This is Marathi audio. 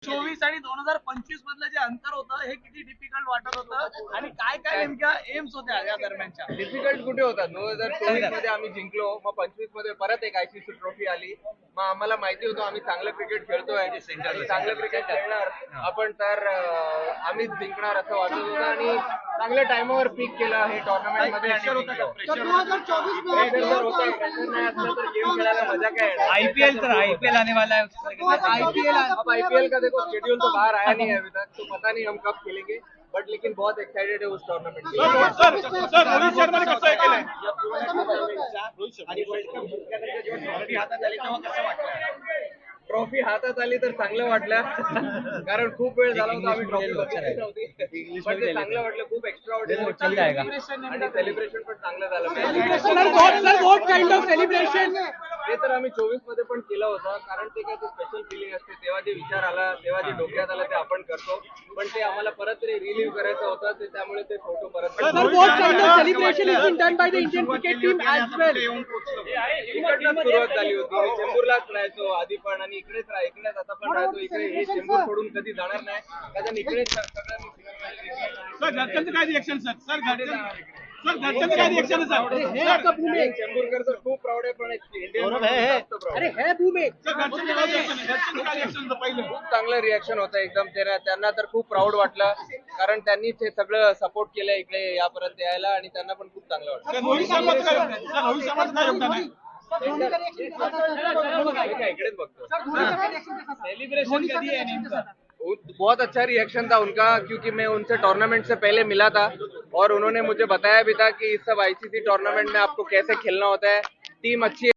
24 आणि 2025 मधलं जे अंतर होतं हे किती डिफिकल्ट वाटत होतं आणि काय काय नेमक्या एम्स होत्या या दरम्यानच्या? डिफिकल्ट कुठे होता? 2024 मध्ये आम्ही जिंकलो, मग 25 मध्ये परत एक आयसीसी ट्रॉफी आली. मग आम्हाला माहिती होतं आम्ही चांगलं क्रिकेट खेळतोय आणि चांगलं क्रिकेट खेळणार आपण, तर आम्हीच जिंकणार असं वाटत होतं आणि चांगल्या टाइमावर पीक केलं हे टुर्नामेंट मध्ये. प्रेशर होता का? प्रेशर होता, प्रेशर नाही असलं तर गेम खेळायला मजा काय येणार? आईपीएल आने वाला है अब आईपीएल का देखो शेड्यूल तो बाहर आया नहीं है अभी तक, तो पता नहीं हम कब खेलेंगे, बट लेकिन बहुत एक्साइटेड है उस टूर्नामेंट के लिए. रोहित शर्माने कसं हे केलंय? आणि वर्ल्ड कप जिंकल्यानंतर जेव्हा ट्रॉफी हातात आली तेव्हा कसं वाटलं? ट्रॉफी हातात आली तर चांगलं वाटलं, कारण खूप वेळ झाला होता आम्ही ट्रॉफी बघितली नव्हती. पण ते चांगलं वाटलं, खूप एक्स्ट्रा आणि सेलिब्रेशन पण चांगलं झालं. ते तर आम्ही 24 मध्ये पण केलं होतं, कारण ते काय ते स्पेशल फिलिंग असते. तेव्हा जे विचार आला, तेव्हा जे डोक्यात आलं ते आपण करतो, पण ते आम्हाला परत रिलीव्ह करायचं होतं, ते त्यामुळे ते फोटो परत इकडनं सुरुवात झाली होती. मी चेंबूरलाच राहायचो आधी पण, आणि इकडेच आता पण राहतो इकडे. हे चेंबूर सोडून कधी जाणार नाही, कारण इकडेच घरच्यांचं काय रिएक्शन सर घरच्यांचं काय रिएक्शन सर? चेंबूरकर तर खूप प्राऊड आहे, पण इंडियन खूप चांगलं रिएक्शन होतं एकदम. त्यांना तर खूप प्राऊड वाटलं, कारण त्यांनी ते सगळं सपोर्ट केलं इकडे यापर्यंत यायला, आणि त्यांना पण खूप चांगलं वाटलं. इकडेच बघतो. सेलिब्रेशन कधी आहे नेमकं? बहुत अच्छा रिएक्शन था उनका, क्योंकि मैं उनसे टूर्नामेंट से पहले मिला था और उन्होंने मुझे बताया भी था कि इस सब आईसीसी टूर्नामेंट में आपको कैसे खेलना होता है. टीम अच्छी है.